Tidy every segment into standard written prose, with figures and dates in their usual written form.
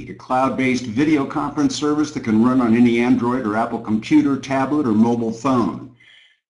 a cloud-based video conference service that can run on any Android or Apple computer, tablet, or mobile phone.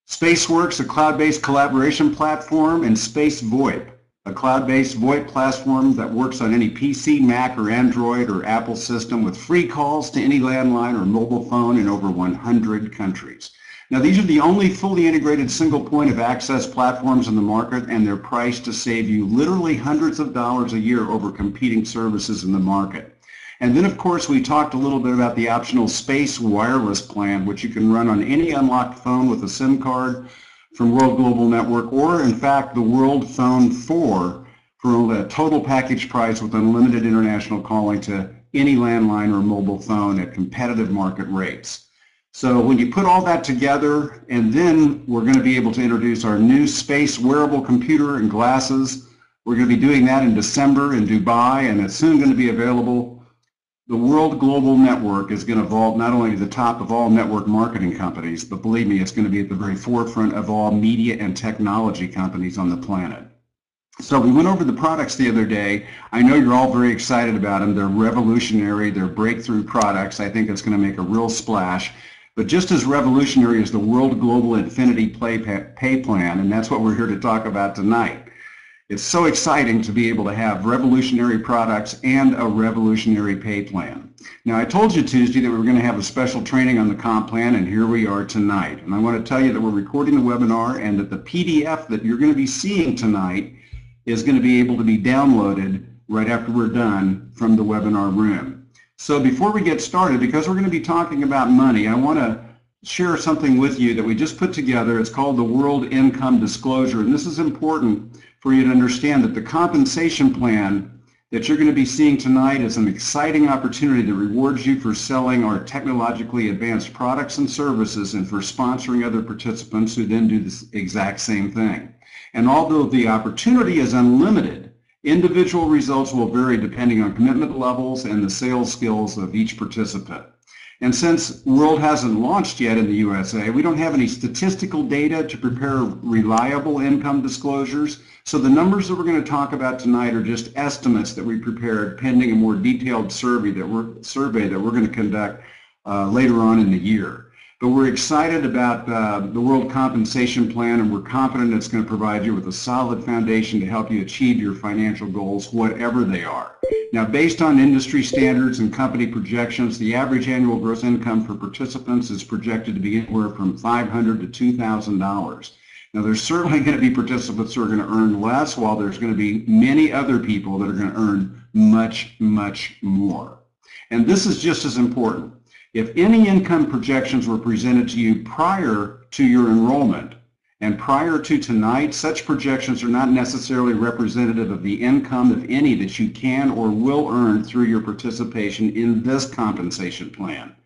SpaceWorks, a cloud-based collaboration platform, and Space VoIP, a cloud-based VoIP platform that works on any PC, Mac, or Android or Apple system with free calls to any landline or mobile phone in over 100 countries. Now, these are the only fully integrated single point of access platforms in the market, and they're priced to save you literally hundreds of dollars a year over competing services in the market. And then, of course, we talked a little bit about the optional Space Wireless plan, which you can run on any unlocked phone with a SIM card from World Global Network, or in fact the World Phone 4 for a total package price with unlimited international calling to any landline or mobile phone at competitive market rates. So when you put all that together, and then we're going to be able to introduce our new space wearable computer and glasses. We're going to be doing that in December in Dubai, and it's soon going to be available. The World Global Network is going to vault not only to the top of all network marketing companies, but believe me, it's going to be at the very forefront of all media and technology companies on the planet. So we went over the products the other day. I know you're all very excited about them. They're revolutionary. They're breakthrough products. I think it's going to make a real splash. But just as revolutionary as the World Global Infinity Pay Plan, and that's what we're here to talk about tonight. It's so exciting to be able to have revolutionary products and a revolutionary pay plan. Now, I told you Tuesday that we were going to have a special training on the comp plan, and here we are tonight. And I want to tell you that we're recording the webinar, and that the PDF that you're going to be seeing tonight is going to be able to be downloaded right after we're done from the webinar room. So before we get started, because we're going to be talking about money, I want to share something with you that we just put together. It's called the World Income Disclosure, and this is important for you to understand that the compensation plan that you're going to be seeing tonight is an exciting opportunity that rewards you for selling our technologically advanced products and services and for sponsoring other participants who then do the exact same thing. And although the opportunity is unlimited, individual results will vary depending on commitment levels and the sales skills of each participant. And since World hasn't launched yet in the USA, we don't have any statistical data to prepare reliable income disclosures. So the numbers that we're going to talk about tonight are just estimates that we prepared pending a more detailed survey that we're going to conduct later on in the year. But we're excited about the World Compensation Plan, and we're confident it's going to provide you with a solid foundation to help you achieve your financial goals, whatever they are. Now, based on industry standards and company projections, the average annual gross income for participants is projected to be anywhere from $500 to $2,000. Now, there's certainly going to be participants who are going to earn less, while there's going to be many other people that are going to earn much, much more. And this is just as important. If any income projections were presented to you prior to your enrollment and prior to tonight, such projections are not necessarily representative of the income, if any, that you can or will earn through your participation in this compensation plan.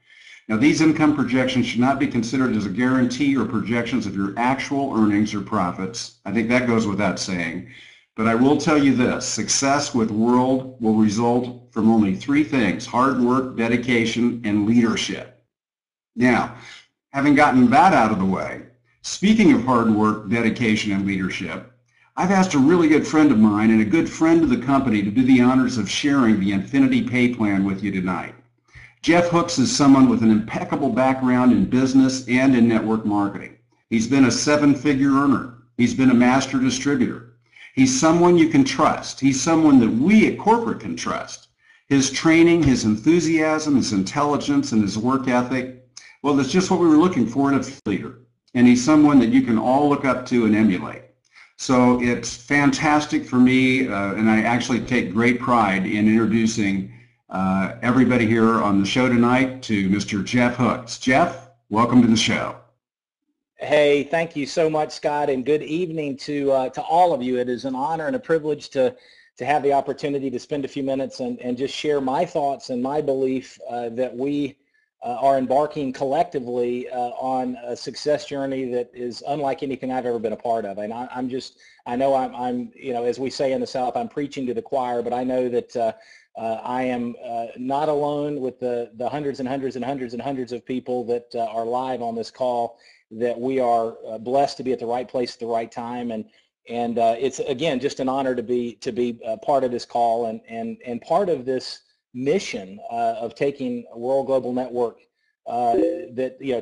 Now, these income projections should not be considered as a guarantee or projections of your actual earnings or profits. I think that goes without saying. But I will tell you this, success with World will result from only three things: hard work, dedication, and leadership. Now, having gotten that out of the way, speaking of hard work, dedication, and leadership, I've asked a really good friend of mine and a good friend of the company to do the honors of sharing the Infinity Pay Plan with you tonight. Jeff Hooks is someone with an impeccable background in business and in network marketing. He's been a seven-figure earner. He's been a master distributor. He's someone you can trust. He's someone that we at corporate can trust. His training, his enthusiasm, his intelligence, and his work ethic, well, that's just what we were looking for in a leader. And he's someone that you can all look up to and emulate. So it's fantastic for me, and I actually take great pride in introducing everybody here on the show tonight to Mr. Jeff Hooks. Jeff, welcome to the show. Hey, thank you so much, Scott, and good evening to all of you. It is an honor and a privilege to have the opportunity to spend a few minutes and just share my thoughts and my belief that we are embarking collectively on a success journey that is unlike anything I've ever been a part of. And I know I'm you know, as we say in the South, I'm preaching to the choir, but I know that I am not alone with the hundreds and hundreds and hundreds and hundreds of people that are live on this call, that we are blessed to be at the right place at the right time, and it's again just an honor to be part of this call and part of this mission of taking a World Global Network,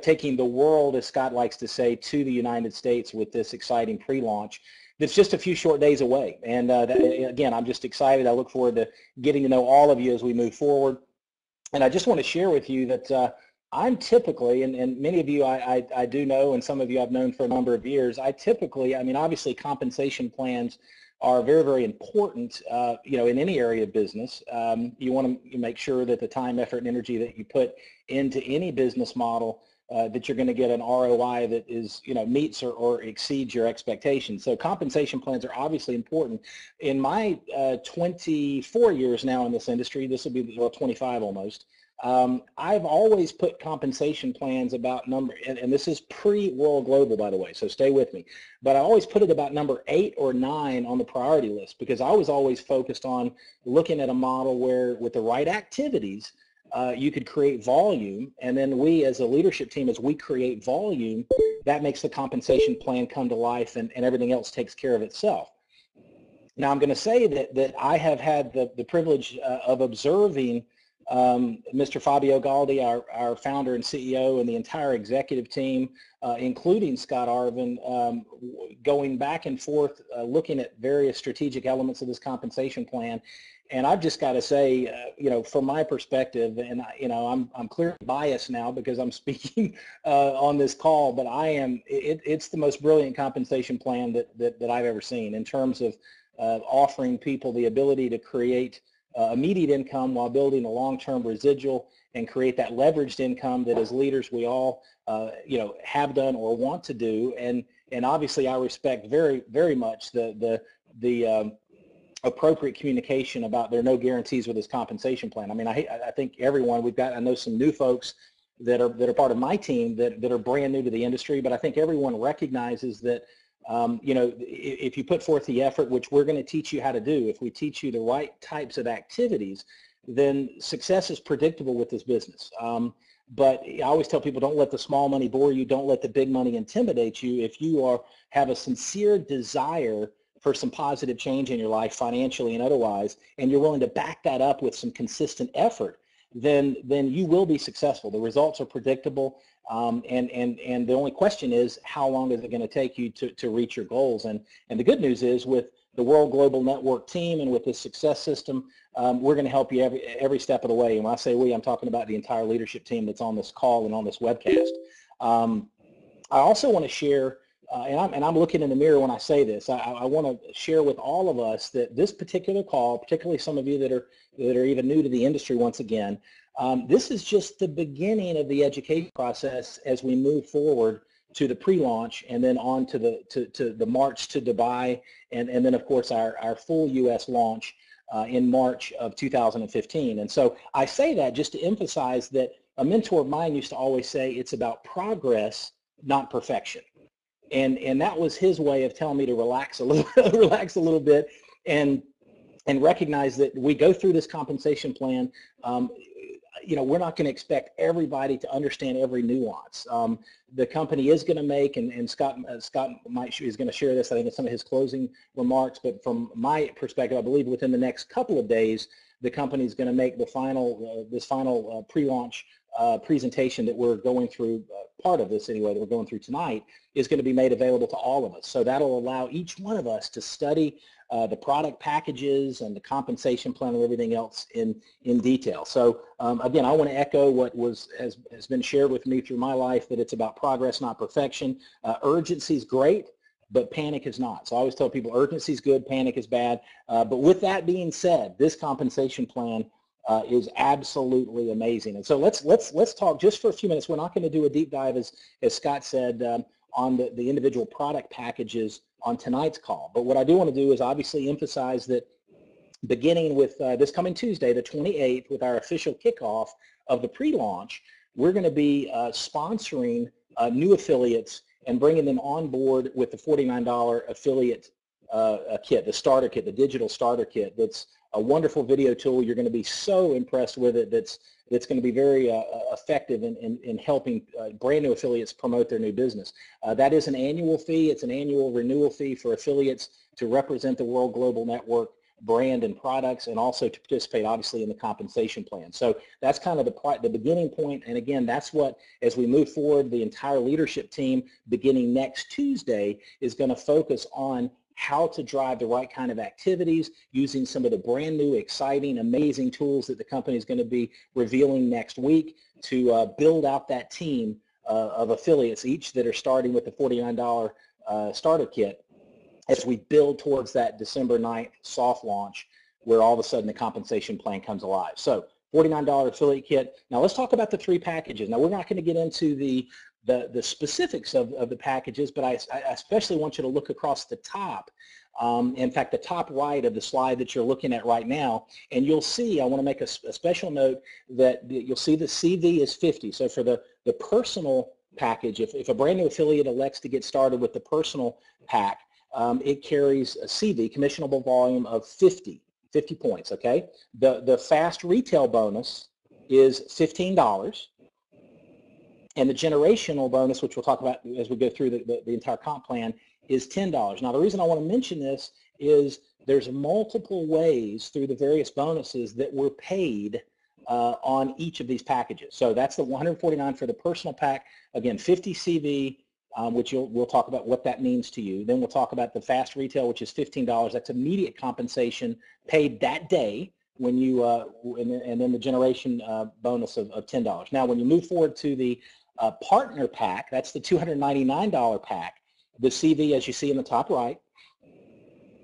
taking the world, as Scott likes to say, to the United States with this exciting pre-launch that's just a few short days away. And again, I'm just excited. I look forward to getting to know all of you as we move forward. And I just want to share with you that I'm typically, and many of you I do know, and some of you I've known for a number of years, obviously compensation plans are very, very important, in any area of business. You want to make sure that the time, effort, and energy that you put into any business model, that you're going to get an ROI that is, meets or exceeds your expectations. So compensation plans are obviously important. In my 24 years now in this industry, this will be 25 almost, I've always put compensation plans about number, and this is pre-World Global, by the way, so stay with me, but I always put it about number 8 or 9 on the priority list, because I was always focused on looking at a model where with the right activities, you could create volume, and then we as a leadership team, as we create volume, that makes the compensation plan come to life, and everything else takes care of itself. Now I'm going to say that I have had the privilege of observing Mr. Fabio Galdi, our founder and CEO, and the entire executive team, including Scott Arvin, going back and forth, looking at various strategic elements of this compensation plan. And I've just got to say, from my perspective, and I'm clearly biased now because I'm speaking on this call, but it's the most brilliant compensation plan that I've ever seen in terms of offering people the ability to create immediate income while building a long-term residual and create that leveraged income that as leaders we all have done or want to do. And obviously I respect very, very much the appropriate communication about there are no guarantees with this compensation plan. I mean, I think everyone, I know some new folks that are part of my team that are brand new to the industry, but I think everyone recognizes that if you put forth the effort, which we're going to teach you how to do, if we teach you the right types of activities, then success is predictable with this business. But I always tell people, don't let the small money bore you. Don't let the big money intimidate you. If you have a sincere desire for some positive change in your life, financially and otherwise, and you're willing to back that up with some consistent effort, then you will be successful. The results are predictable, and the only question is, how long is it going to take you to reach your goals? And the good news is, with the World Global Network team and with this success system, we're going to help you every step of the way. And when I say we, I'm talking about the entire leadership team that's on this call and on this webcast. I also want to share, and I'm looking in the mirror when I say this, I want to share with all of us that this particular call, particularly some of you that are even new to the industry once again, this is just the beginning of the education process as we move forward to the pre-launch and then on to the march to Dubai, and then of course our full U.S. launch in March of 2015. And so I say that just to emphasize that a mentor of mine used to always say it's about progress, not perfection. And that was his way of telling me to relax a little bit and recognize that we go through this compensation plan. We're not going to expect everybody to understand every nuance. The company is going to make, and Scott is going to share this, I think, in some of his closing remarks, but from my perspective, I believe within the next couple of days, the company is going to make the this final pre-launch presentation that we're going through, part of this anyway, that we're going through tonight, is going to be made available to all of us. So that'll allow each one of us to study the product packages and the compensation plan and everything else in detail. So again, I want to echo what has been shared with me through my life, that it's about progress, not perfection. Urgency is great, but panic is not. So I always tell people urgency is good, panic is bad. But with that being said, this compensation plan is absolutely amazing. And so let's talk just for a few minutes. We're not going to do a deep dive, as Scott said, on the individual product packages on tonight's call. But what I do want to do is obviously emphasize that beginning with this coming Tuesday, the 28th, with our official kickoff of the pre-launch, we're going to be sponsoring new affiliates and bringing them on board with the $49 affiliate kit, the starter kit, the digital starter kit. That's a wonderful video tool. You're going to be so impressed with it. That's going to be very effective in helping brand new affiliates promote their new business. That is an annual fee. It's an annual renewal fee for affiliates to represent the World Global Network brand and products, and also to participate obviously in the compensation plan. So that's kind of the beginning point. And again, that's what, as we move forward, the entire leadership team beginning next Tuesday is going to focus on how to drive the right kind of activities using some of the brand new, exciting, amazing tools that the company is going to be revealing next week to build out that team of affiliates, each that are starting with the $49 starter kit, as we build towards that December 9th soft launch, where all of a sudden the compensation plan comes alive. So $49 affiliate kit. Now let's talk about the 3 packages. Now we're not going to get into the specifics of the packages, but I especially want you to look across the top. In fact, the top right of the slide that you're looking at right now, and you'll see, I want to make a special note that you'll see the CV is 50. So for the personal package, if a brand new affiliate elects to get started with the personal pack, it carries a CV, commissionable volume, of 50 points, okay? The fast retail bonus is $15. And the generational bonus, which we'll talk about as we go through the entire comp plan, is $10. Now, the reason I want to mention this is there's multiple ways through the various bonuses that we're paid on each of these packages. So that's the $149 for the personal pack. Again, 50 CV, which we'll talk about what that means to you. Then we'll talk about the fast retail, which is $15. That's immediate compensation paid that day when you, and then the generation bonus of $10. Now, when you move forward to the partner pack, that's the $299 pack. The CV, as you see in the top right,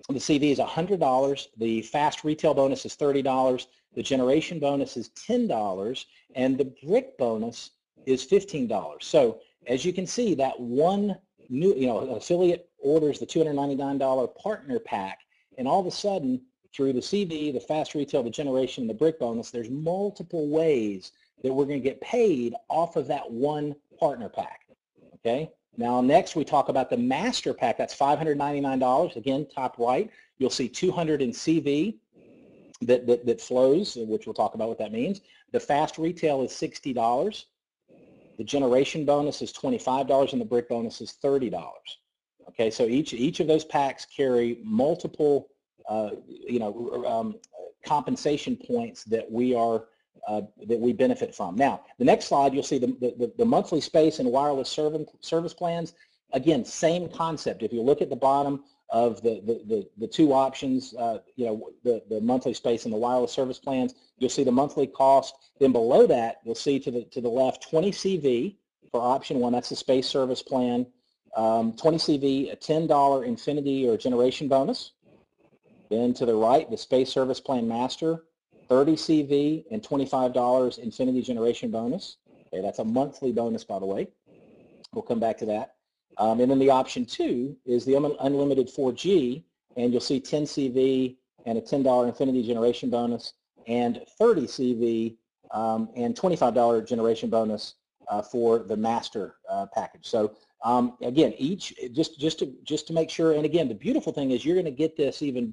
the CV is $100. The fast retail bonus is $30. The generation bonus is $10, and the brick bonus is $15. So as you can see, that one new, affiliate orders the $299 partner pack, and all of a sudden, through the CV, the fast retail, the generation, and the brick bonus, there's multiple ways that we're going to get paid off of that one partner pack, okay? Now, next we talk about the master pack. That's $599. Again, top right, you'll see 200 in CV that flows, which we'll talk about what that means. The fast retail is $60. The generation bonus is $25, and the brick bonus is $30. Okay, so each of those packs carry multiple compensation points that we benefit from. Now, the next slide, you'll see the monthly space and wireless service plans. Again, same concept. If you look at the bottom of the 2 options, the monthly space and the wireless service plans, you'll see the monthly cost. Then below that, you'll see to the left 20 CV for option 1. That's the space service plan. 20 CV, a $10 infinity or generation bonus. Then to the right, the space service plan master, 30 CV and $25 infinity generation bonus. Okay, that's a monthly bonus, by the way. We'll come back to that. And then the option 2 is the unlimited 4G, and you'll see 10 CV and a $10 infinity generation bonus, and 30 CV and $25 generation bonus for the master package. So again, just to make sure, and again, the beautiful thing is you're going to get this even,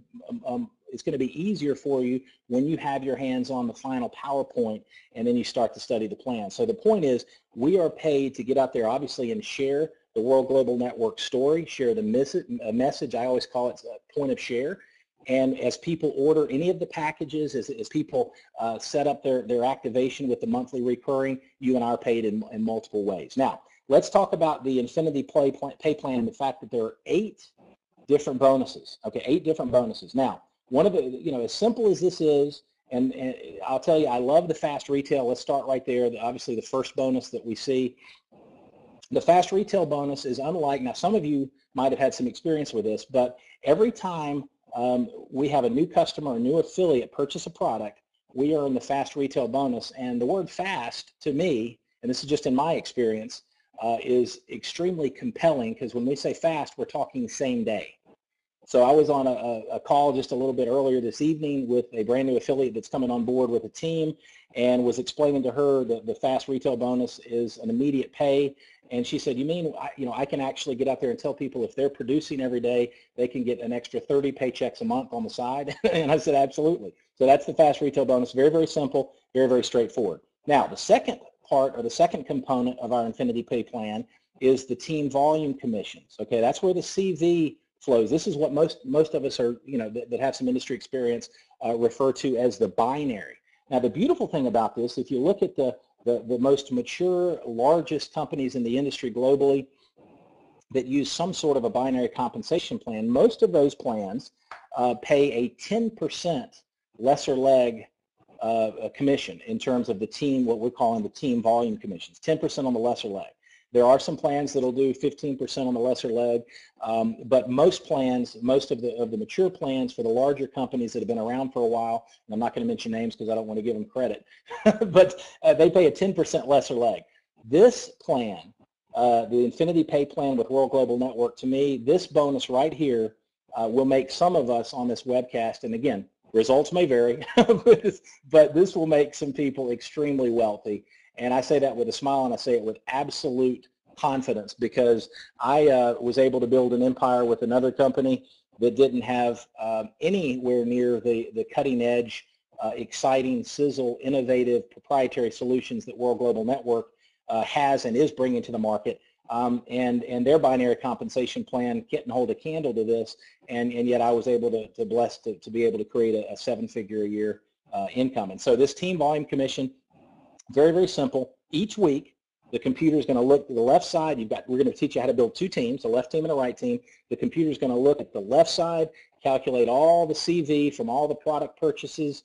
it's going to be easier for you when you have your hands on the final PowerPoint and then you start to study the plan. So the point is, we are paid to get out there, obviously, and share the World Global Network story, share the message. I always call it a point of share. And as people order any of the packages, as people set up their activation with the monthly recurring, you and I are paid in multiple ways. Now, let's talk about the Infinity Pay Plan and the fact that there are 8 different bonuses. Okay, 8 different bonuses. Now, one of the, as simple as this is, and I'll tell you, I love the fast retail. Let's start right there. Obviously, the first bonus that we see. The fast retail bonus is unlike, now some of you might have had some experience with this, but every time we have a new customer, a new affiliate purchase a product, we earn the fast retail bonus. And the word fast, to me, and this is just in my experience, is extremely compelling, because when we say fast, we're talking same day. So I was on a call just a little bit earlier this evening with a brand new affiliate that's coming on board with a team, and was explaining to her that the fast retail bonus is an immediate pay. And she said, you mean, I can actually get out there and tell people if they're producing every day, they can get an extra 30 paychecks a month on the side? And I said, absolutely. So that's the fast retail bonus. Very, very simple, very, very straightforward. Now, the second part, or the second component of our Infinity Pay Plan, is the team volume commissions. Okay, that's where the CV flows. This is what most of us are, that have some industry experience refer to as the binary. Now, the beautiful thing about this, if you look at the most mature, largest companies in the industry globally that use some sort of a binary compensation plan, most of those plans pay a 10% lesser leg commission in terms of the team, what we're calling the team volume commissions, 10% on the lesser leg. There are some plans that'll do 15% on the lesser leg, but most plans, most of the mature plans for the larger companies that have been around for a while, and I'm not going to mention names because I don't want to give them credit, but they pay a 10% lesser leg. This plan, the Infinity Pay plan with World Global Network, to me, this bonus right here will make some of us on this webcast, and again, results may vary, but this will make some people extremely wealthy. And I say that with a smile, and I say it with absolute confidence, because I was able to build an empire with another company that didn't have anywhere near the cutting edge, exciting, sizzle, innovative, proprietary solutions that World Global Network has and is bringing to the market. And their binary compensation plan couldn't hold a candle to this, and yet I was able to be able to create a 7-figure a year income. And so this team volume commission, very, very simple. Each week, the computer is going to look to the left side. We're going to teach you how to build two teams, a left team and a right team. The computer is going to look at the left side, calculate all the CV from all the product purchases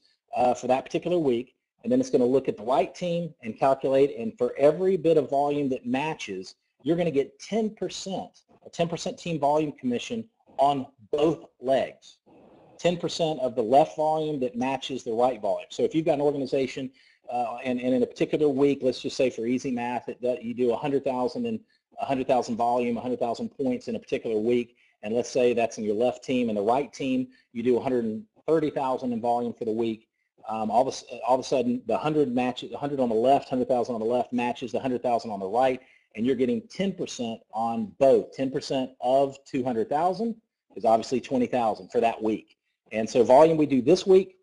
for that particular week, and then it's going to look at the right team and calculate, and for every bit of volume that matches, you're going to get 10%, a 10% team volume commission on both legs. 10% of the left volume that matches the right volume. So if you've got an organization and in a particular week, let's just say for easy math, you do 100,000 volume, 100,000 points in a particular week, and let's say that's in your left team, and the right team, you do 130,000 in volume for the week. All of a sudden, the 100 matches, 100 on the left, 100,000 on the left matches the 100,000 on the right, and you're getting 10% on both. 10% of 200,000 is obviously 20,000 for that week. And so volume we do this week,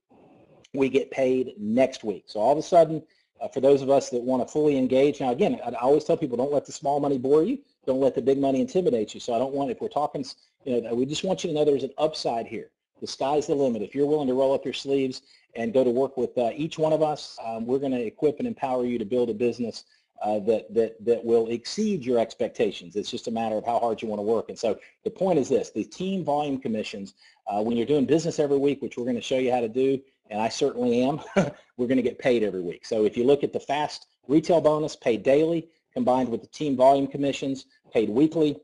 we get paid next week. So all of a sudden, for those of us that want to fully engage, now again, I always tell people, don't let the small money bore you. Don't let the big money intimidate you. So I don't want, if we're talking, we just want you to know there's an upside here. The sky's the limit. If you're willing to roll up your sleeves and go to work with each one of us, we're going to equip and empower you to build a business that will exceed your expectations. It's just a matter of how hard you want to work. And so the point is this, the team volume commissions, when you're doing business every week, which we're going to show you how to do, and I certainly am, we're going to get paid every week. So if you look at the fast retail bonus paid daily, combined with the team volume commissions paid weekly,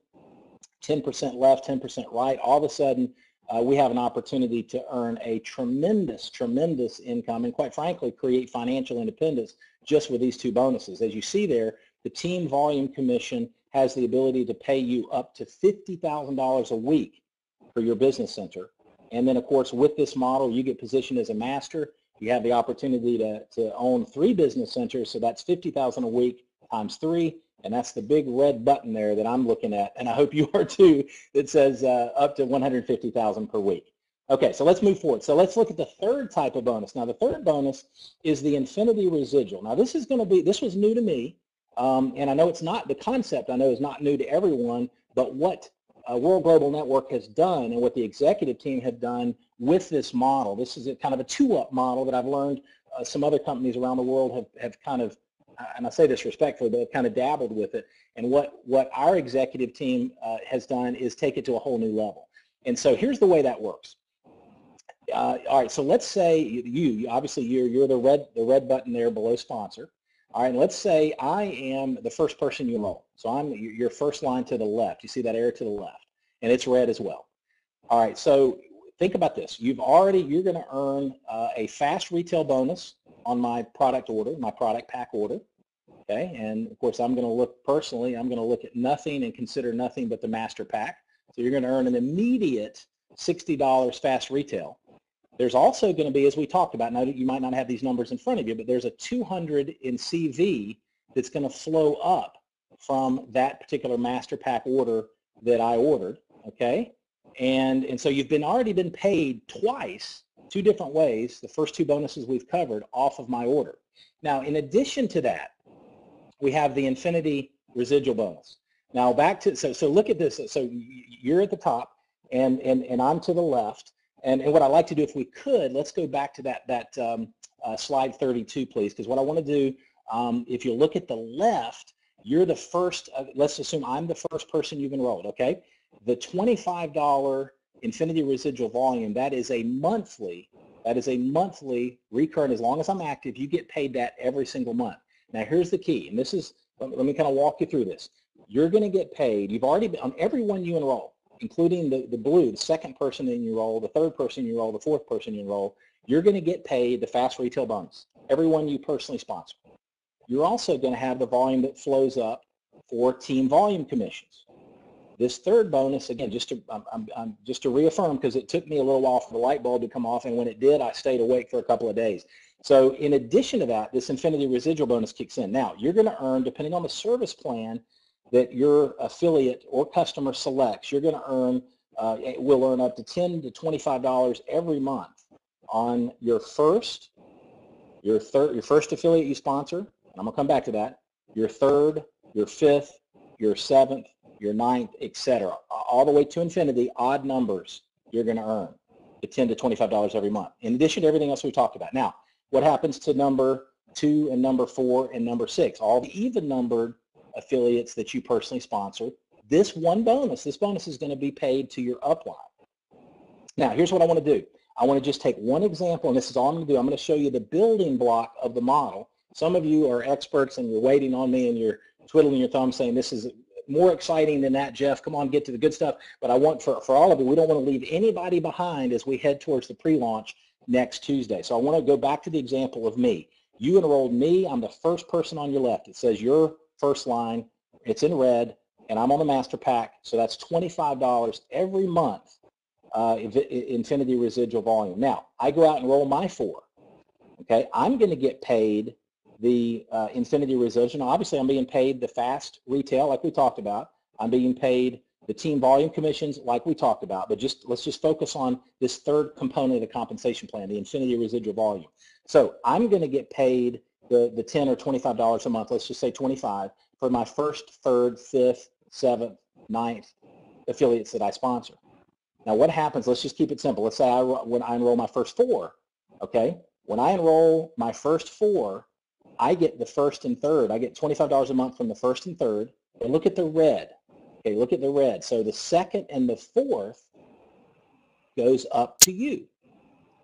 10% left, 10% right, all of a sudden we have an opportunity to earn a tremendous, tremendous income, and quite frankly, create financial independence just with these two bonuses. As you see there, the team volume commission has the ability to pay you up to $50,000 a week for your business center. And then, of course, with this model, you get positioned as a master. You have the opportunity to own 3 business centers, so that's $50,000 a week times 3, and that's the big red button there that I'm looking at, and I hope you are too, that says up to $150,000 per week. Okay, so let's move forward. So let's look at the third type of bonus. Now, the third bonus is the Infinity Residual. Now, this was new to me, and I know it's not, the concept I know is not new to everyone, but what World Global Network has done and what the executive team have done with this model, this is a kind of a 2-up model that I've learned some other companies around the world have kind of, and I say this respectfully, but have kind of dabbled with it. And what our executive team has done is take it to a whole new level. And so here's the way that works. All right, so let's say obviously you're the red button there below sponsor. All right, let's say I am the first person you enroll. So I'm your first line to the left. You see that arrow to the left, and it's red as well. All right, so think about this. You're going to earn a fast retail bonus on my product order, my product pack order. Okay, and of course I'm going to look personally. I'm going to look at nothing and consider nothing but the master pack. So you're going to earn an immediate $60 fast retail. There's also going to be, as we talked about, now you might not have these numbers in front of you, but there's a 200 in CV that's going to flow up from that particular master pack order that I ordered, okay? And so you've already been paid twice, 2 different ways, the first 2 bonuses we've covered off of my order. Now, in addition to that, we have the Infinity Residual bonus. Now back to, so look at this. So you're at the top. and I'm to the left. And what I'd like to do, if we could, let's go back to that slide 32, please, because what I want to do, if you look at the left, you're the first, let's assume I'm the first person you've enrolled, okay? The $25 Infinity residual volume, that is a monthly recurring. As long as I'm active, you get paid that every single month. Now here's the key, and this is, let me kind of walk you through this. You're going to get paid, you've already been, on every one you enroll, including the blue, the second person in your role, the third person in your role, the fourth person in your role, you're going to get paid the fast retail bonus, everyone you personally sponsor. You're also going to have the volume that flows up for team volume commissions. This third bonus, again, just to reaffirm, because it took me a little while for the light bulb to come off, and when it did, I stayed awake for a couple of days. So in addition to that, this Infinity residual bonus kicks in. Now, you're going to earn, depending on the service plan that your affiliate or customer selects, you're going to earn, will earn up to $10 to $25 every month on your first affiliate you sponsor. I'm going to come back to that. Your third, your fifth, your seventh, your ninth, etc. All the way to infinity, odd numbers you're going to earn the $10 to $25 every month, in addition to everything else we talked about. Now, what happens to number 2 and number 4 and number 6? All the even-numbered affiliates that you personally sponsor, this bonus is going to be paid to your upline. Now, here's what I want to do. I want to just take one example, and this is all I'm going to do. I'm going to show you the building block of the model. Some of you are experts, and you're waiting on me, and you're twiddling your thumbs saying, this is more exciting than that, Jeff. Come on, get to the good stuff. But I want, for all of you, we don't want to leave anybody behind as we head towards the pre-launch next Tuesday. So I want to go back to the example of me. You enrolled me. I'm the first person on your left. It says your first line. It's in red, and I'm on the master pack. So that's $25 every month, Infinity residual volume. Now, I go out and enroll my 4. Okay, I'm going to get paid the Infinity residual. Now, obviously, I'm being paid the fast retail, like we talked about. I'm being paid the team volume commissions, like we talked about. But let's just focus on this third component of the compensation plan, the Infinity residual volume. So I'm going to get paid the $10 or $25 a month. Let's just say 25 for my first, third, fifth, seventh, ninth affiliates that I sponsor. Now, what happens? Let's just keep it simple. Let's say when I enroll my first 4. Okay, when I enroll my first 4. I get the first and third. I get $25 a month from the first and third. And look at the red. Okay, look at the red. So the second and the fourth goes up to you.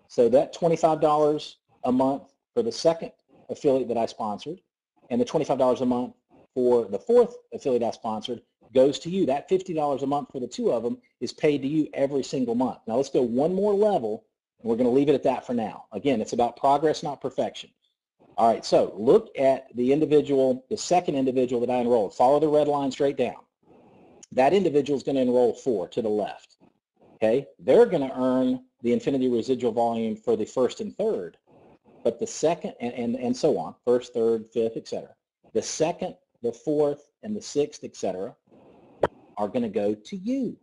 So that $25 a month for the second affiliate that I sponsored, and the $25 a month for the fourth affiliate I sponsored goes to you. That $50 a month for the 2 of them is paid to you every single month. Now let's go one more level, and we're going to leave it at that for now. Again, it's about progress, not perfection. All right, so look at the second individual that I enrolled. Follow the red line straight down. That individual is going to enroll 4 to the left. Okay, they're going to earn the Infinity residual volume for the first and third, but the second, and so on, first, third, fifth, etc. The second, the fourth, and the sixth, etc. are going to go to you.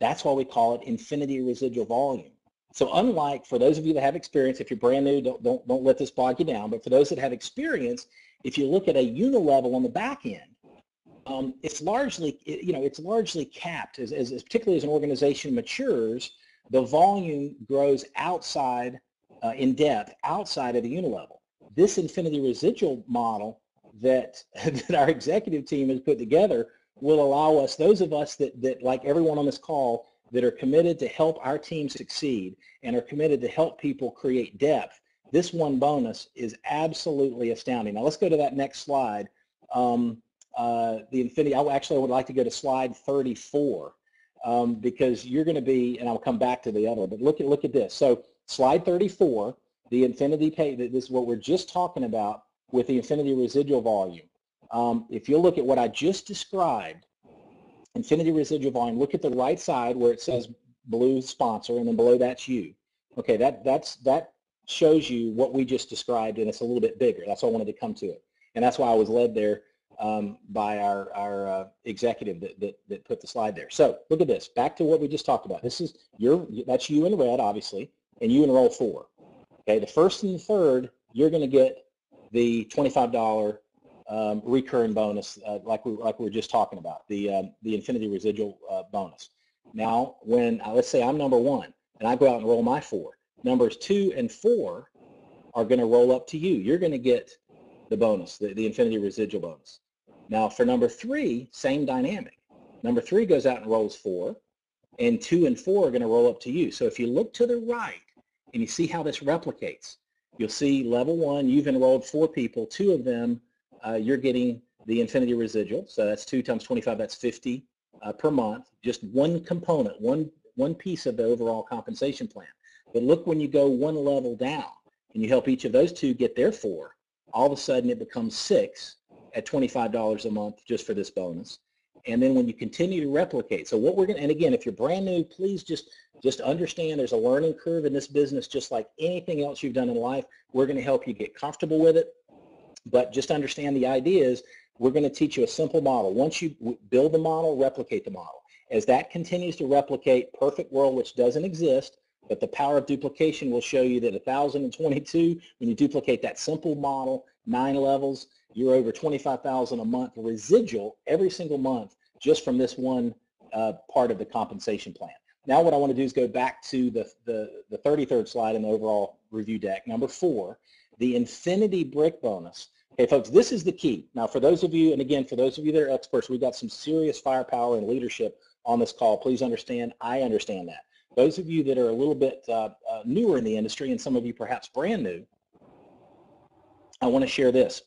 That's why we call it Infinity residual volume. So unlike, for those of you that have experience, if you're brand new, don't let this bog you down, but for those that have experience, if you look at a unilevel on the back end, it's largely capped, as particularly as an organization matures, the volume grows outside, in depth, outside of the unilevel. This Infinity residual model that our executive team has put together will allow us, those of us that like everyone on this call, that are committed to help our team succeed and are committed to help people create depth, this one bonus is absolutely astounding. Now let's go to that next slide. The Infinity, I would like to go to slide 34 because you're going to be, and I'll come back to the other, but look at this. So slide 34, the Infinity pay, this is what we're just talking about with the Infinity residual volume. If you look at what I just described, Infinity residual volume, look at the right side where it says blue sponsor, and then below that's you. Okay, that shows you what we just described, and it's a little bit bigger. That's why I wanted to come to it, and that's why I was led there by our executive that put the slide there. So look at this. Back to what we just talked about. This is that's you in red, obviously, and you enroll 4. Okay, the first and the third, you're going to get the $25 recurring bonus, like we were just talking about, the Infinity residual bonus. Now, when, let's say I'm number 1, and I go out and roll my 4, numbers 2 and 4 are going to roll up to you. You're going to get the bonus, the infinity residual bonus. Now, for number 3, same dynamic. Number 3 goes out and rolls 4, and 2 and 4 are going to roll up to you. So if you look to the right and you see how this replicates, you'll see level 1, you've enrolled 4 people. 2 of them, you're getting the infinity residual. So that's 2 times 25, that's 50 per month. Just one component, one piece of the overall compensation plan. But look, when you go one level down and you help each of those 2 get their 4, all of a sudden it becomes 6 at $25 a month just for this bonus. And then when you continue to replicate, so what we're going to, and again, if you're brand new, please just understand there's a learning curve in this business, just like anything else you've done in life. We're going to help you get comfortable with it, but just understand the idea is we're going to teach you a simple model. Once you build the model, replicate the model. As that continues to replicate, perfect world, which doesn't exist, but the power of duplication will show you that 1,022, when you duplicate that simple model, 9 levels, you're over $25,000 a month residual every single month just from this one part of the compensation plan. Now what I want to do is go back to the 33rd slide in the overall review deck, number 4, the infinity brick bonus. Okay, folks, this is the key. Now for those of you, and again, for those of you that are experts, we've got some serious firepower and leadership on this call. Please understand, I understand that. Those of you that are a little bit newer in the industry, and some of you perhaps brand new, I want to share this.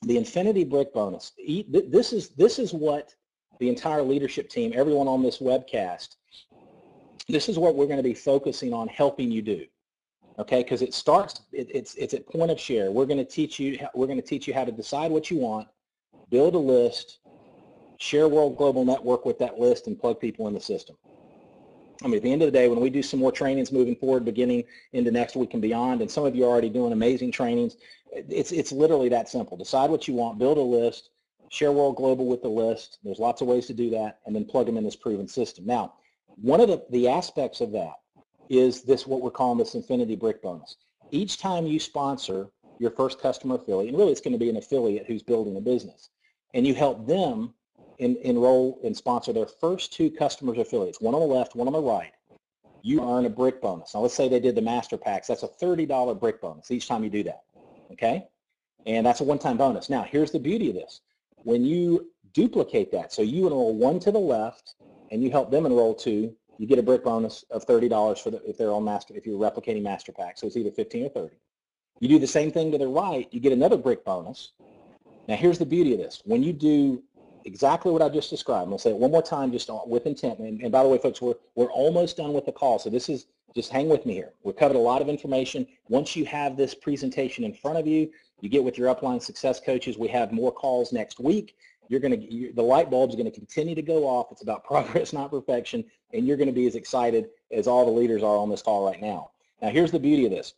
The infinity brick bonus, this is what the entire leadership team, everyone on this webcast, this is what we're going to be focusing on helping you do. Okay, because it starts, it's at point of share. We're going to teach you how to decide what you want, build a list, share World Global Network with that list, and plug people in the system. I mean, at the end of the day, when we do some more trainings moving forward, beginning into next week and beyond, and some of you are already doing amazing trainings, it's literally that simple. Decide what you want, build a list, share World Global with the list. There's lots of ways to do that, and then plug them in this proven system. Now, one of the aspects of that is this, what we're calling this infinity brick bonus. Each time you sponsor your first customer affiliate, and really it's going to be an affiliate who's building a business, and you help them enroll and sponsor their first 2 customers affiliates, one on the left, one on the right, you earn a brick bonus. Now let's say they did the master packs. That's a $30 brick bonus each time you do that, okay? And that's a one-time bonus. Now here's the beauty of this. When you duplicate that, so you enroll 1 to the left and you help them enroll 2, you get a brick bonus of $30 for if they're on master, if you're replicating master packs, so it's either 15 or 30. You do the same thing to the right, you get another brick bonus. Now here's the beauty of this. When you do exactly what I just described, and I'll say it one more time just with intent, and by the way, folks, we're almost done with the call, so this is, just hang with me here. We've covered a lot of information. Once you have this presentation in front of you, you get with your upline success coaches. We have more calls next week. The light bulb's going to continue to go off. It's about progress, not perfection, and you're going to be as excited as all the leaders are on this call right now. Now, here's the beauty of this.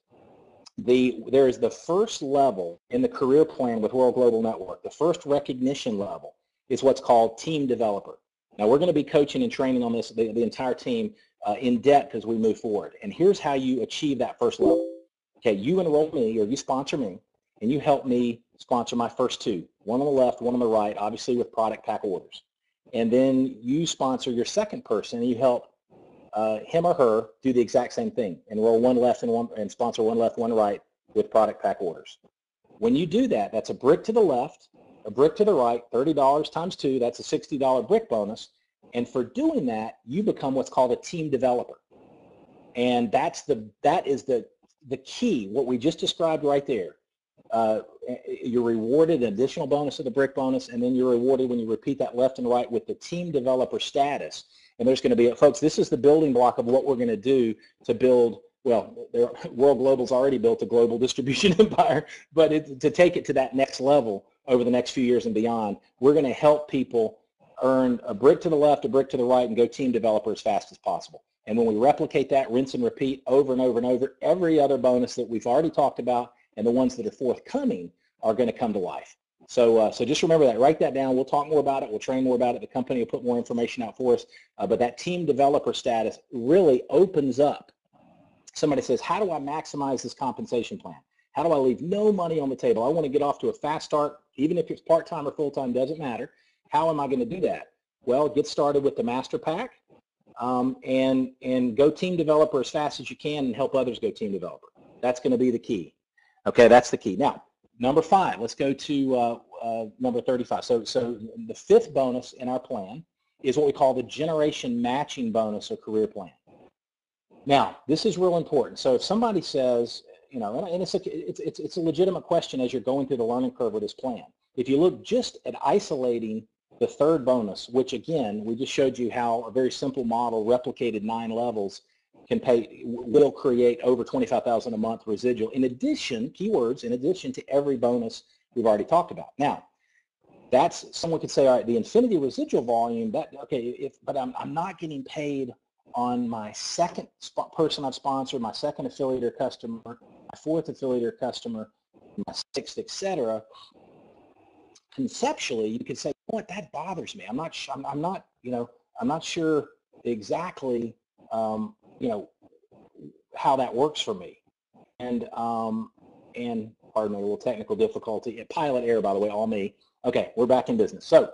There is the first level in the career plan with World Global Network. The first recognition level is what's called team developer. Now, we're going to be coaching and training on this, the entire team in depth as we move forward. And here's how you achieve that first level. Okay, you enroll me, or you sponsor me, and you help me sponsor my first 2, one on the left, one on the right, obviously with product pack orders. And then you sponsor your second person, and you help him or her do the exact same thing, enroll 1 left and sponsor 1 left, 1 right with product pack orders. When you do that, that's a brick to the left, a brick to the right, $30 times 2, that's a $60 brick bonus. And for doing that, you become what's called a team developer. And that is the key, what we just described right there. You're rewarded an additional bonus of the brick bonus, and then you're rewarded when you repeat that left and right with the team developer status. And there's going to be, folks, this is the building block of what we're going to do to build, well, World Global's already built a global distribution empire, but to take it to that next level over the next few years and beyond, we're going to help people earn a brick to the left, a brick to the right, and go team developer as fast as possible. And when we replicate that, rinse and repeat over and over and over, every other bonus that we've already talked about and the ones that are forthcoming are going to come to life. So just remember that. Write that down. We'll talk more about it. We'll train more about it. The company will put more information out for us. But that team developer status really opens up. Somebody says, how do I maximize this compensation plan? How do I leave no money on the table? I want to get off to a fast start, even if it's part-time or full-time, doesn't matter. How am I going to do that? Well, get started with the Master Pack. and go team developer as fast as you can and help others go team developer. That's going to be the key. Okay, that's the key. Now, number 5, let's go to number 35. So the 5th bonus in our plan is what we call the generation matching bonus or career plan. Now, this is real important. So if somebody says, you know, and it's a legitimate question as you're going through the learning curve with this plan. If you look just at isolating the 3rd bonus, which again, we just showed you how a very simple model replicated 9 levels will create over $25,000 a month residual. In addition, keywords, in addition to every bonus we've already talked about. Now, that's, someone could say, all right, the infinity residual volume, but I'm not getting paid on my 2nd person I've sponsored, my 2nd affiliate or customer, my 4th affiliate or customer, my 6th, etc. Conceptually, you could say, you know what, that bothers me. I'm not sure exactly, you know, how that works for me. And pardon me, a little technical difficulty. Pilot error, by the way, all me. Okay, we're back in business. So,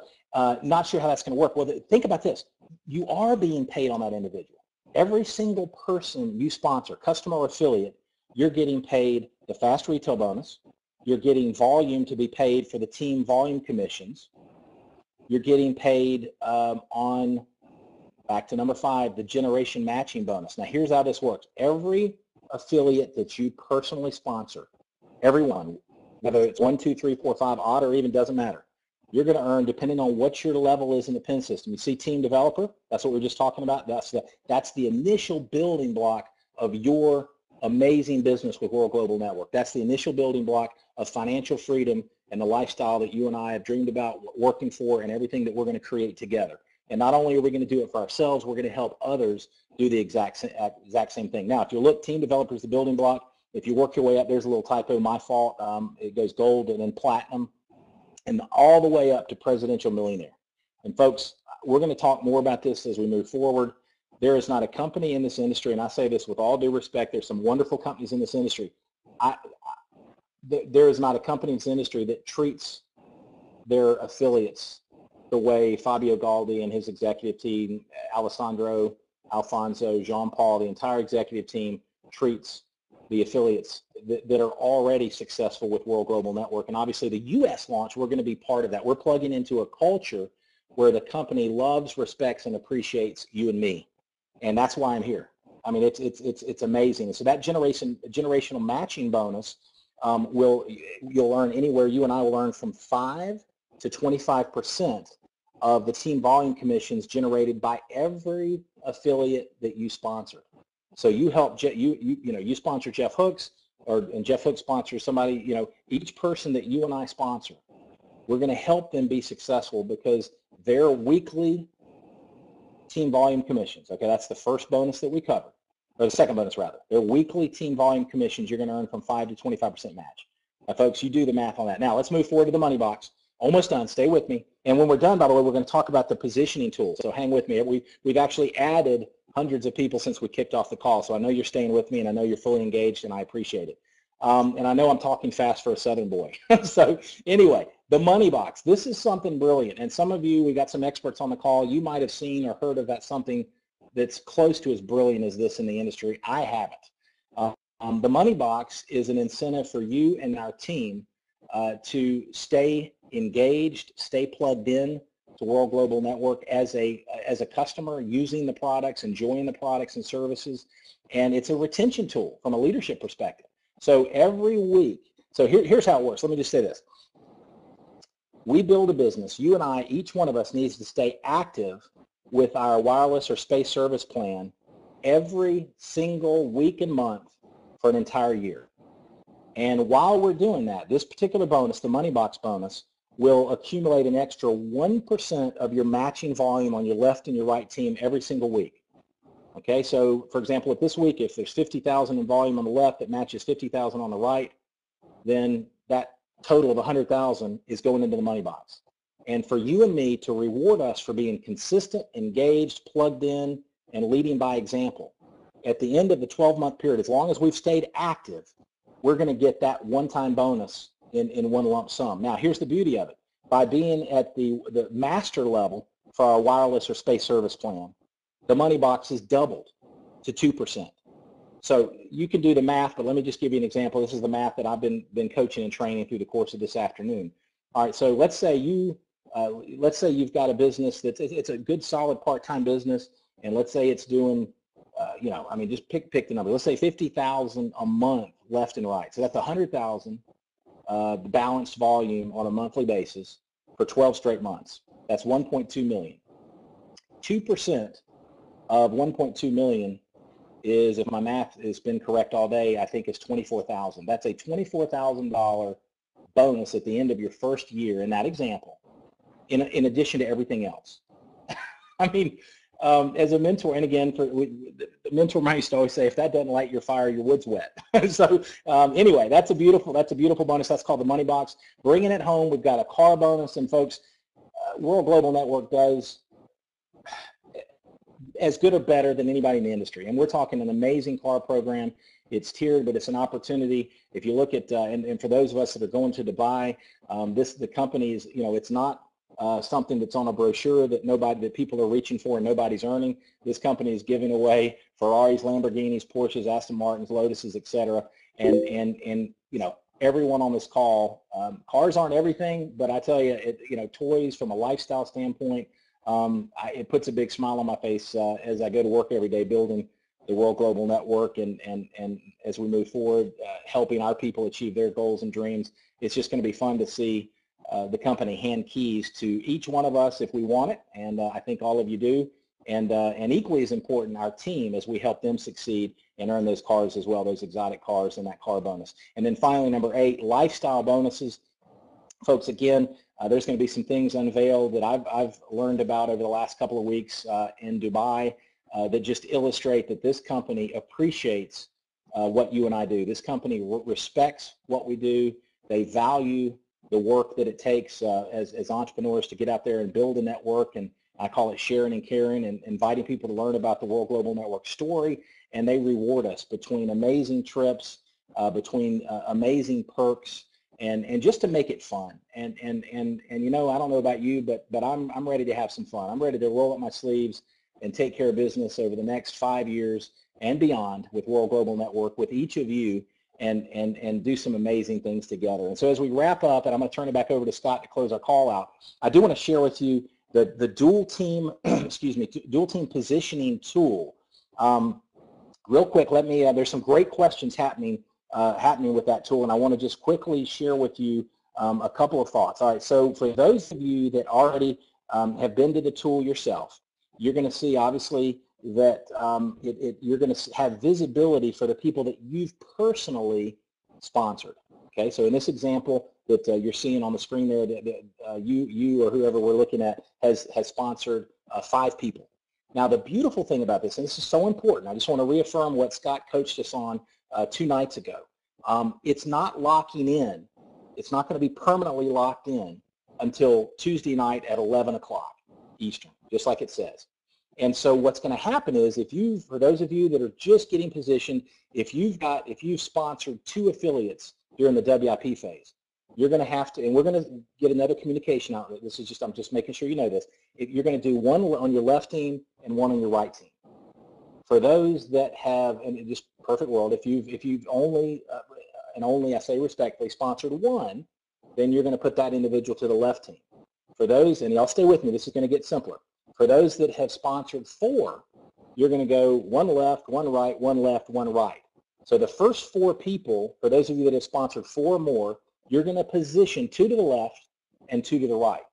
not sure how that's going to work. Well, think about this. You are being paid on that individual. Every single person you sponsor, customer or affiliate, you're getting paid the fast retail bonus. You're getting volume to be paid for the team volume commissions. You're getting paid on, back to number 5, the generation matching bonus. Now, here's how this works. Every affiliate that you personally sponsor, everyone, whether it's 1, 2, 3, 4, 5, odd, or even, doesn't matter, you're going to earn, depending on what your level is in the PIN system. You see team developer? That's what we were just talking about. That's the initial building block of your amazing business with World Global Network. That's the initial building block of financial freedom and the lifestyle that you and I have dreamed about working for, and everything that we're going to create together. And not only are we going to do it for ourselves, we're going to help others do the exact same thing. Now, if you look, team developer is the building block. If you work your way up, there's a little typo, my fault. It goes gold and then platinum, and all the way up to presidential millionaire. And folks, we're going to talk more about this as we move forward. There is not a company in this industry, and I say this with all due respect, there's some wonderful companies in this industry. There is not a company in this industry that treats their affiliates the way Fabio Galdi and his executive team, Alessandro, Alfonso, Jean-Paul, the entire executive team treats the affiliates that are already successful with World Global Network. And obviously the U.S. launch, we're going to be part of that. We're plugging into a culture where the company loves, respects, and appreciates you and me. And that's why I'm here. I mean, it's amazing. So that generational matching bonus you'll earn anywhere, you and I will earn from 5 to 25% of the team volume commissions generated by every affiliate that you sponsor. So you help, you sponsor Jeff Hooks, and Jeff Hooks sponsors somebody, each person that you and I sponsor, we're going to help them be successful because their weekly team volume commissions, okay, that's the first bonus that we covered, or the second bonus rather, their weekly team volume commissions, you're going to earn from 5 to 25% match. Now, folks, you do the math on that. Now, let's move forward to the money box. Almost done. Stay with me. And when we're done, by the way, we're going to talk about the positioning tool. So hang with me. We've actually added hundreds of people since we kicked off the call. So I know you're staying with me, and I know you're fully engaged, and I appreciate it. And I know I'm talking fast for a Southern boy. So anyway, the money box. This is something brilliant. And some of you, we got some experts on the call. You might have seen or heard of that, something that's close to as brilliant as this in the industry. I haven't. The money box is an incentive for you and our team to stay engaged, stay plugged in to World Global Network as a customer, using the products, enjoying the products and services, and it's a retention tool from a leadership perspective. So every week, so here's how it works. Let me just say this. We build a business. You and I, each one of us needs to stay active with our wireless or space service plan every single week and month for an entire year. And while we're doing that, this particular bonus, the money box bonus, will accumulate an extra 1% of your matching volume on your left and your right team every single week. Okay, so for example, this week, if there's 50,000 in volume on the left that matches 50,000 on the right, then that total of 100,000 is going into the money box. And for you and me to reward us for being consistent, engaged, plugged in, and leading by example, at the end of the 12-month period, as long as we've stayed active, we're going to get that one-time bonus in one lump sum. Now, here's the beauty of it. By being at the master level for our wireless or space service plan, the money box is doubled to 2%. So you can do the math, but let me just give you an example. This is the math that I've been coaching and training through the course of this afternoon. All right, so let's say you've got a business it's a good solid part-time business, and let's say it's doing, just pick the number. Let's say 50,000 a month left and right. So that's 100,000 balanced volume on a monthly basis for 12 straight months. That's 1.2 million. 2% of 1.2 million is, if my math has been correct all day, I think it's 24,000. That's a $24,000 bonus at the end of your first year in that example, in addition to everything else. I mean, as a mentor, and again, the mentor might used to always say, if that doesn't light your fire, your wood's wet. So anyway, that's a beautiful bonus. That's called the money box. Bringing it home, we've got a car bonus, and folks, World Global Network does as good or better than anybody in the industry. And we're talking an amazing car program. It's tiered, but it's an opportunity. If you look at, and for those of us that are going to Dubai, the company is, it's not something that's on a brochure that people are reaching for and nobody's earning. This company is giving away Ferraris, Lamborghinis, Porsches, Aston Martins, Lotuses, etc. And everyone on this call, cars aren't everything, but I tell you, toys from a lifestyle standpoint, it puts a big smile on my face as I go to work every day building the World Global Network, and as we move forward, helping our people achieve their goals and dreams. It's just going to be fun to see the company hand keys to each one of us if we want it, and I think all of you do. And equally as important, our team, as we help them succeed and earn those cars as well, those exotic cars and that car bonus. And then finally, number 8, lifestyle bonuses. Folks, again, there's going to be some things unveiled that I've learned about over the last couple of weeks in Dubai that just illustrate that this company appreciates what you and I do. This company respects what we do. They value the work that it takes as entrepreneurs to get out there and build a network, and I call it sharing and caring, and inviting people to learn about the World Global Network story, and they reward us between amazing trips, between amazing perks, and just to make it fun. And I don't know about you, but I'm ready to have some fun. I'm ready to roll up my sleeves and take care of business over the next 5 years and beyond with World Global Network, with each of you, and do some amazing things together. And so as we wrap up, and I'm going to turn it back over to Scott to close our call out, I do want to share with you the dual team, dual team positioning tool. Real quick, there's some great questions happening with that tool, and I want to just quickly share with you a couple of thoughts. All right, so for those of you that already have been to the tool yourself, you're going to see obviously that you're going to have visibility for the people that you've personally sponsored. Okay, so in this example that you're seeing on the screen there, that you or whoever we're looking at has sponsored 5 people. Now the beautiful thing about this, and this is so important, I just want to reaffirm what Scott coached us on 2 nights ago. It's not locking in. It's not going to be permanently locked in until Tuesday night at 11 o'clock Eastern, just like it says. And so what's going to happen is, for those of you that are just getting positioned, if you've sponsored 2 affiliates during the WIP phase, you're going to have to, and we're going to get another communication outlet. I'm just making sure you know this. You're going to do one on your left team and one on your right team. For those that have, and just perfect world, if you've only, and only I say respectfully, sponsored 1, then you're going to put that individual to the left team. For those, and y'all stay with me, this is going to get simpler. For those that have sponsored 4, you're going to go 1 left, 1 right, 1 left, 1 right. So the first 4 people, for those of you that have sponsored 4 or more, you're going to position 2 to the left and 2 to the right.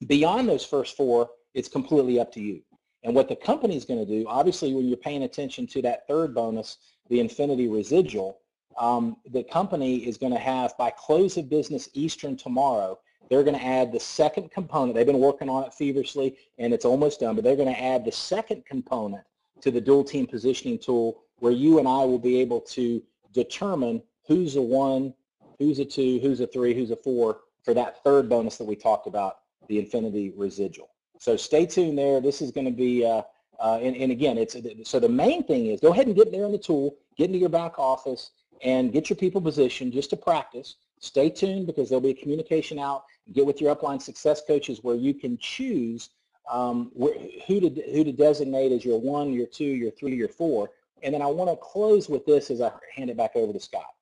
Beyond those first 4, it's completely up to you. And what the company is going to do, obviously when you're paying attention to that 3rd bonus, the infinity residual, the company is going to have, by close of business Eastern tomorrow, they're going to add the 2nd component. They've been working on it feverishly, and it's almost done, but they're going to add the 2nd component to the dual team positioning tool, where you and I will be able to determine who's a 1, who's a 2, who's a 3, who's a 4 for that 3rd bonus that we talked about, the infinity residual. So stay tuned there. This is going to be, and again, so the main thing is, go ahead and get there in the tool, get into your back office, and get your people positioned just to practice. Stay tuned, because there'll be a communication out. Get with your upline success coaches where you can choose who to designate as your 1, your 2, your 3, your 4. And then I want to close with this as I hand it back over to Scott.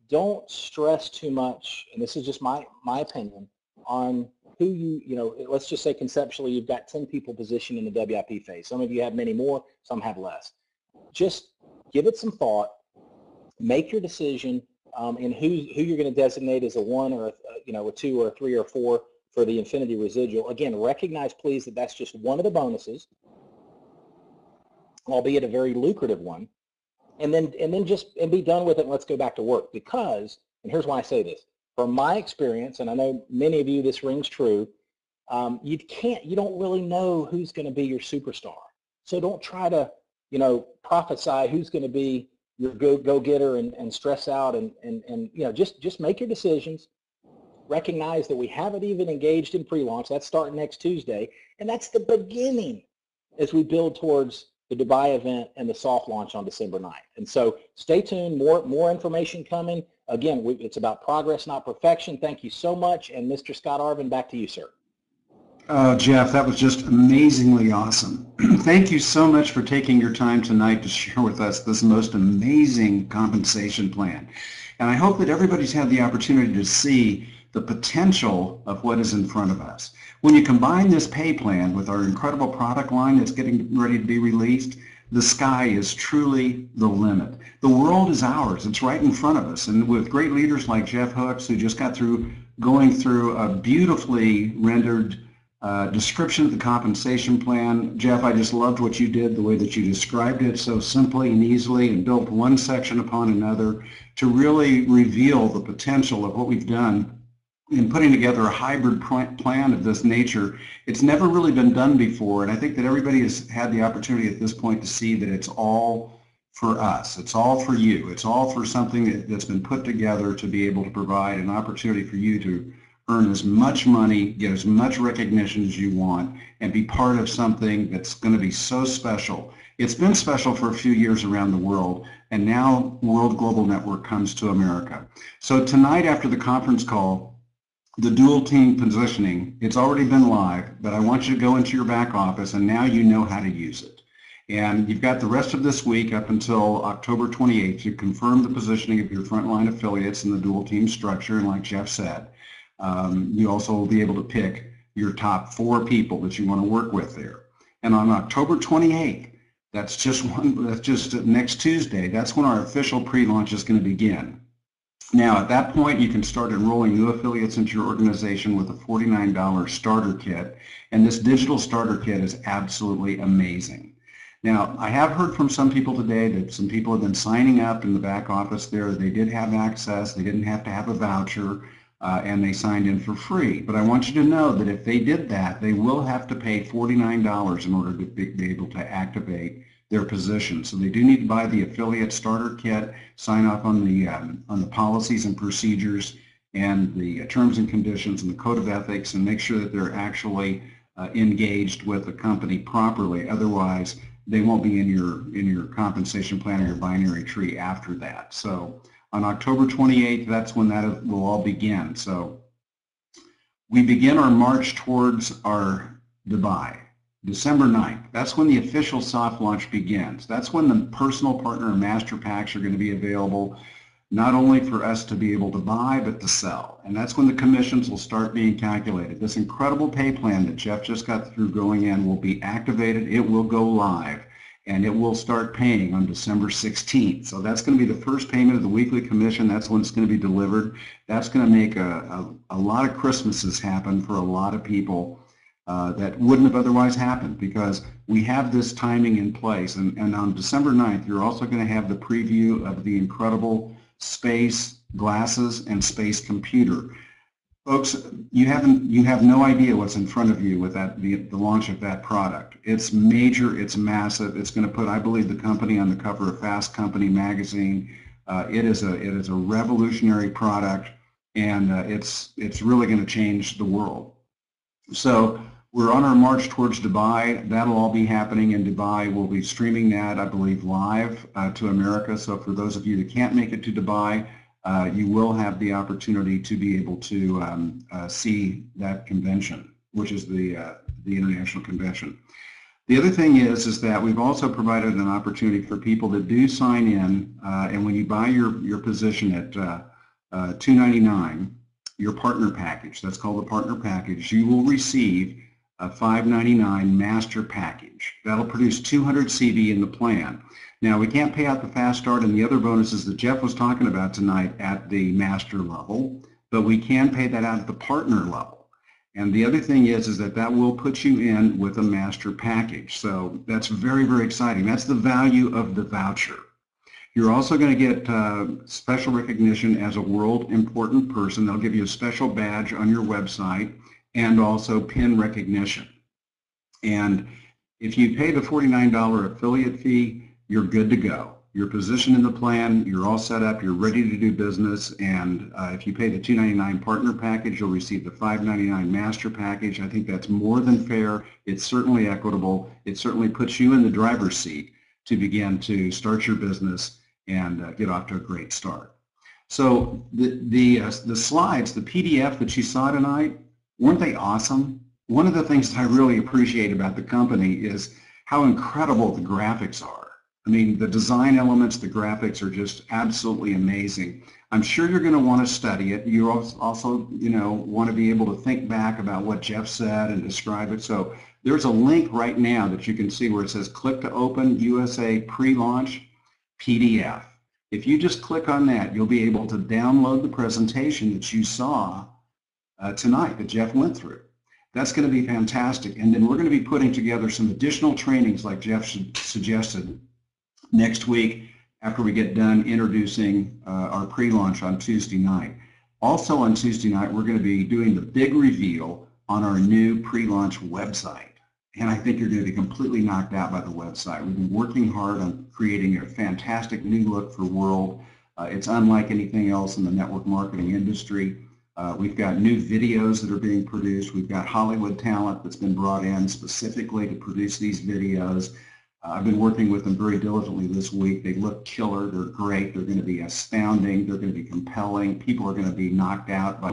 Don't stress too much, and this is just my opinion, on who let's just say conceptually you've got 10 people positioned in the WIP phase. Some of you have many more, some have less. Just give it some thought, make your decision in who you're going to designate as a 1 or a 2 or a 3 or 4 for the infinity residual. Again, recognize please that that's just one of the bonuses, albeit a very lucrative one. And then be done with it and let's go back to work. Because, and here's why I say this, from my experience, and I know many of you this rings true, you don't really know who's going to be your superstar. So don't try to, prophesy who's going to be your go-getter and stress out and just make your decisions. Recognize that we haven't even engaged in pre-launch. That's starting next Tuesday, and that's the beginning as we build towards the Dubai event and the soft launch on December 9th. And so stay tuned, more information coming. Again, it's about progress, not perfection. Thank you so much, and Mr. Scott Arvin, back to you, sir. Jeff, that was just amazingly awesome. Thank you so much for taking your time tonight to share with us this most amazing compensation plan. And I hope that everybody's had the opportunity to see the potential of what is in front of us. When you combine this pay plan with our incredible product line that's getting ready to be released, the sky is truly the limit. The world is ours. It's right in front of us. And with great leaders like Jeff Hooks, who just got through going through a beautifully rendered description of the compensation plan. Jeff, I just loved what you did, the way that you described it so simply and easily and built one section upon another to really reveal the potential of what we've done in putting together a hybrid plan of this nature. It's never really been done before, and I think that everybody has had the opportunity at this point to see that it's all for us. It's all for you. It's all for something that's been put together to be able to provide an opportunity for you to earn as much money, get as much recognition as you want, and be part of something that's going to be so special. It's been special for a few years around the world, and now World Global Network comes to America. So tonight after the conference call, the dual team positioning, it's already been live, but I want you to go into your back office, and now you know how to use it. And you've got the rest of this week up until October 28th to confirm the positioning of your frontline affiliates in the dual team structure, and like Jeff said, you also will be able to pick your top 4 people that you want to work with there. And on October 28th, that's just next Tuesday, that's when our official pre-launch is going to begin. Now, at that point, you can start enrolling new affiliates into your organization with a $49 starter kit, and this digital starter kit is absolutely amazing. Now, I have heard from some people today that some people have been signing up in the back office there. They did have access, they didn't have to have a voucher, and they signed in for free. But I want you to know that if they did that, they will have to pay $49 in order to be able to activate their position. So they do need to buy the affiliate starter kit, sign off on the policies and procedures and the terms and conditions and the code of ethics, and make sure that they're actually engaged with the company properly. Otherwise, they won't be in your compensation plan or your binary tree after that. So on October 28th, that's when that will all begin. So we begin our march towards our Dubai. December 9th, that's when the official soft launch begins. That's when the personal partner and master packs are going to be available, not only for us to be able to buy, but to sell. And that's when the commissions will start being calculated. This incredible pay plan that Jeff just got through going in will be activated. It will go live, and it will start paying on December 16th. So that's going to be the first payment of the weekly commission. That's when it's going to be delivered. That's going to make a lot of Christmases happen for a lot of people that wouldn't have otherwise happened, because we have this timing in place. And on December 9th, you're also going to have the preview of the incredible space glasses and space computer. Folks, you have no idea what's in front of you with the launch of that product. It's major, it's massive. It's going to put, I believe, the company on the cover of Fast Company magazine. It is a revolutionary product, and it's really going to change the world. So we're on our march towards Dubai. That'll all be happening in Dubai. We'll be streaming that, I believe, live to America. So for those of you that can't make it to Dubai, you will have the opportunity to be able to see that convention, which is the the international convention. The other thing is that we've also provided an opportunity for people that do sign in, and when you buy your position at $299, your partner package, that's called the partner package, you will receive a $599 master package. That'll produce 200 CV in the plan. Now, we can't pay out the fast start and the other bonuses that Jeff was talking about tonight at the master level, but we can pay that out at the partner level. And the other thing is that will put you in with a master package. So that's very, very exciting. That's the value of the voucher. You're also going to get special recognition as a world important person. They'll give you a special badge on your website and also PIN recognition. And if you pay the $49 affiliate fee, you're good to go. You're positioned in the plan, you're all set up, you're ready to do business, and if you pay the $299 partner package, you'll receive the $599 master package. I think that's more than fair. It's certainly equitable. It certainly puts you in the driver's seat to begin to start your business and get off to a great start. So the slides, the PDF that you saw tonight, weren't they awesome? One of the things that I really appreciate about the company is how incredible the graphics are. I mean, the design elements, the graphics are just absolutely amazing. I'm sure you're going to want to study it. You also, want to be able to think back about what Jeff said and describe it. So there's a link right now that you can see where it says click to open USA pre-launch PDF. If you just click on that, you'll be able to download the presentation that you saw tonight that Jeff went through. That's going to be fantastic. And then we're going to be putting together some additional trainings like Jeff suggested next week after we get done introducing our pre-launch on Tuesday night. Also on Tuesday night, we're going to be doing the big reveal on our new pre-launch website. And I think you're going to be completely knocked out by the website. We've been working hard on creating a fantastic new look for World. It's unlike anything else in the network marketing industry. We've got new videos that are being produced. We've got Hollywood talent that's been brought in specifically to produce these videos. I've been working with them very diligently this week. They look killer. They're great. They're going to be astounding. They're going to be compelling. People are going to be knocked out by